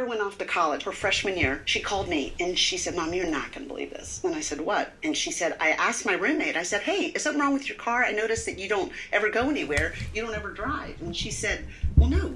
went off to college her freshman year, she called me and she said, Mom, you're not going to believe this. And I said, what? And she said, I asked my roommate, I said, hey, is something wrong with your car? I noticed that you don't ever go anywhere. You don't ever drive. And she said, well, no,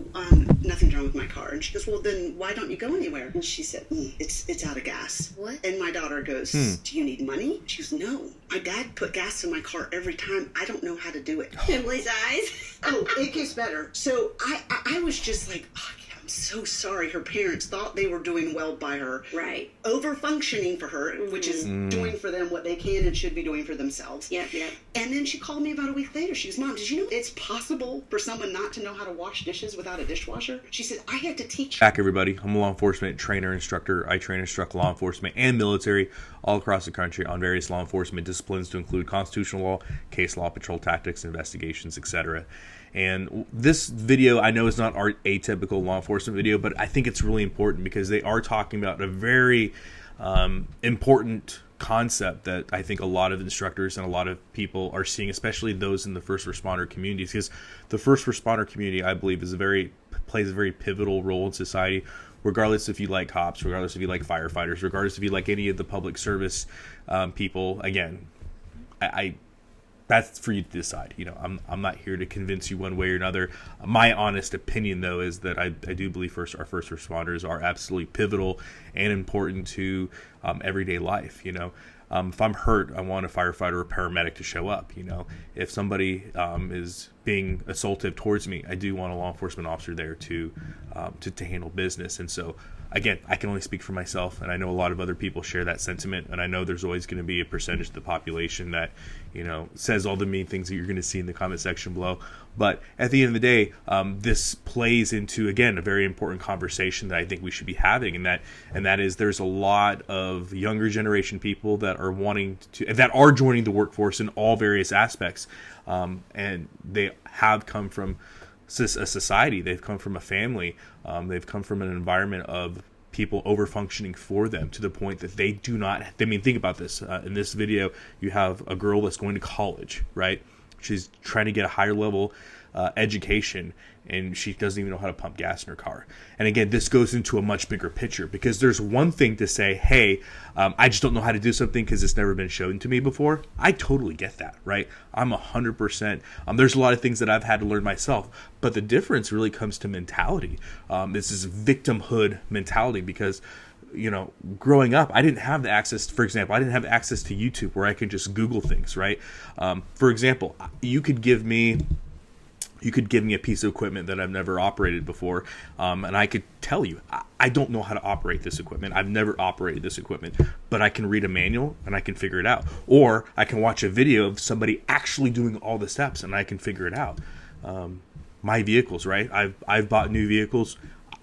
nothing's wrong with my car. And she goes, well, then why don't you go anywhere? And she said, it's out of gas. What? And my daughter goes, do you need money? She goes, no. My dad put gas in my car every time. I don't know how to do it. Emily's eyes. Oh, it gets better. So I was just like, oh, yeah, I'm so sorry. Her parents thought they were doing well by her. Right. Over functioning for her, which is doing for them what they can and should be doing for themselves. Yep. And then she called me about a week later. She goes, Mom, did you know it's possible for someone not to know how to wash dishes without a dishwasher? She said, I had to teach. Back, everybody. I'm a law enforcement trainer, instructor. I train and instruct law enforcement and military all across the country on various law enforcement disciplines to include constitutional law, case law, patrol tactics, investigations, etc. And this video, I know, is not our atypical law enforcement video, but I think it's really important because they are talking about a very important concept that I think a lot of instructors and a lot of people are seeing, especially those in the first responder communities, because the first responder community, I believe, plays a very pivotal role in society, regardless if you like cops, regardless if you like firefighters, regardless if you like any of the public service people. Again, I that's for you to decide. You know, I'm not here to convince you one way or another. My honest opinion, though, is that I do believe our first responders are absolutely pivotal and important to everyday life. You know, if I'm hurt, I want a firefighter or paramedic to show up. You know, if somebody is being assaultive towards me, I do want a law enforcement officer there to handle business. And so, again, I can only speak for myself, and I know a lot of other people share that sentiment, and I know there's always going to be a percentage of the population that, you know, says all the mean things that you're going to see in the comment section below. But at the end of the day, this plays into, again, a very important conversation that I think we should be having, and that is there's a lot of younger generation people that are joining the workforce in all various aspects, and they have come from a society, they've come from a family, they've come from an environment of people over functioning for them to the point that they do not. I mean, think about this. In this video, you have a girl that's going to college, right? She's trying to get a higher level education, and she doesn't even know how to pump gas in her car. And again, this goes into a much bigger picture, because there's one thing to say, hey, I just don't know how to do something because it's never been shown to me before. I totally get that, right? I'm 100%. There's a lot of things that I've had to learn myself, but the difference really comes to mentality. This is victimhood mentality, because, you know, growing up, I didn't have the access. For example, I didn't have access to YouTube where I could just Google things, right? For example, you could give me a piece of equipment that I've never operated before, and I could tell you, I don't know how to operate this equipment. I've never operated this equipment, but I can read a manual and I can figure it out. Or I can watch a video of somebody actually doing all the steps and I can figure it out. My vehicles, right? I've bought new vehicles.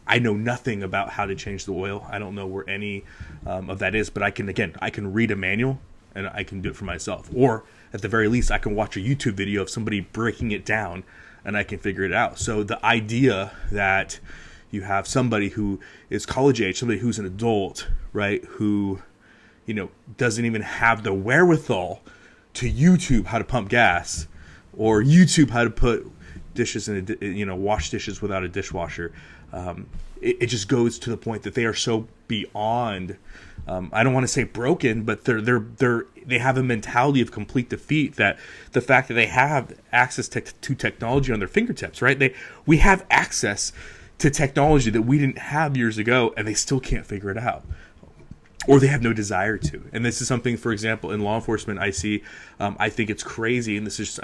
I know nothing about how to change the oil. I don't know where any of that is, but I can read a manual and I can do it for myself. Or at the very least, I can watch a YouTube video of somebody breaking it down and I can figure it out. So the idea that you have somebody who is college age, somebody who's an adult, right, who, you know, doesn't even have the wherewithal to YouTube how to pump gas, or YouTube how to put dishes in wash dishes without a dishwasher, it just goes to the point that they are so beyond, I don't want to say broken, but they have a mentality of complete defeat, that the fact that they have access to technology on their fingertips, right? We have access to technology that we didn't have years ago, and they still can't figure it out, or they have no desire to. And this is something, for example, in law enforcement, I see. I think it's crazy, and this is just,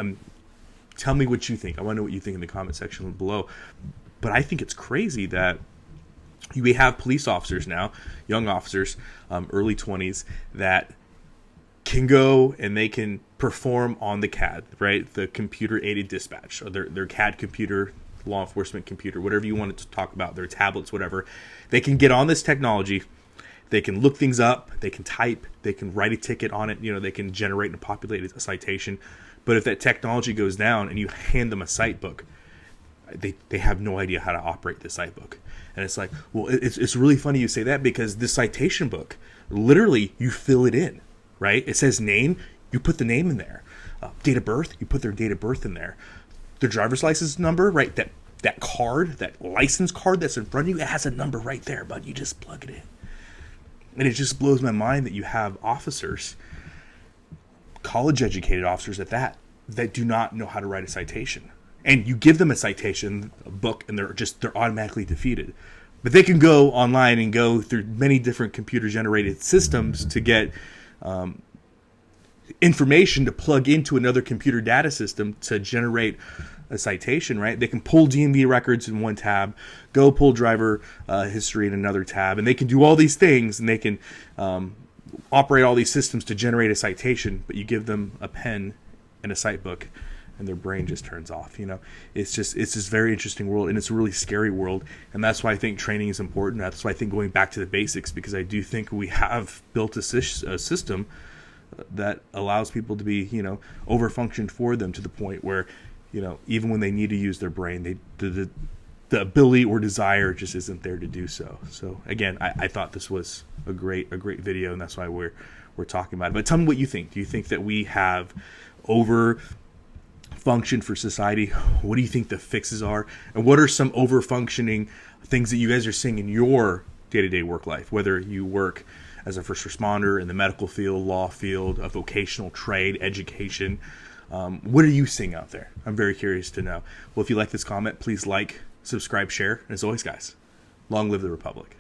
tell me what you think. I want to know what you think in the comment section below. But I think it's crazy that we have police officers now, young officers, early 20s, that can go and they can perform on the CAD, right? The computer-aided dispatch, or their CAD computer, law enforcement computer, whatever you wanted to talk about, their tablets, whatever. They can get on this technology. They can look things up. They can type. They can write a ticket on it. They can generate and populate a citation. But if that technology goes down and you hand them a cite book, they have no idea how to operate the cite book. And it's like, well, it's really funny you say that, because the citation book, literally, you fill it in, right? It says name, you put the name in there. Date of birth, you put their date of birth in there. Their driver's license number, right? that card, that license card that's in front of you, it has a number right there, but you just plug it in. And it just blows my mind that you have officers, college-educated officers at that do not know how to write a citation. And you give them a citation, a book, and they're automatically defeated. But they can go online and go through many different computer-generated systems to get information to plug into another computer data system to generate a citation, right? They can pull DMV records in one tab, go pull driver history in another tab, and they can do all these things, and they can operate all these systems to generate a citation. But you give them a pen and a cite book, and their brain just turns off. It's this very interesting world, and it's a really scary world, and that's why I think training is important. That's why I think going back to the basics, because I do think we have built a system that allows people to be, overfunctioned for them to the point where, even when they need to use their brain, the ability or desire just isn't there to do so. So again, I thought this was a great video, and that's why we're talking about it. But tell me what you think. Do you think that we have over function for society? What do you think the fixes are, and what are some over functioning things that you guys are seeing in your day-to-day work life, whether you work as a first responder, in the medical field, law field, a vocational trade, education? What are you seeing out there? I'm very curious to know. Well, if you like this comment, please like, subscribe, share, and as always, guys, long live the Republic.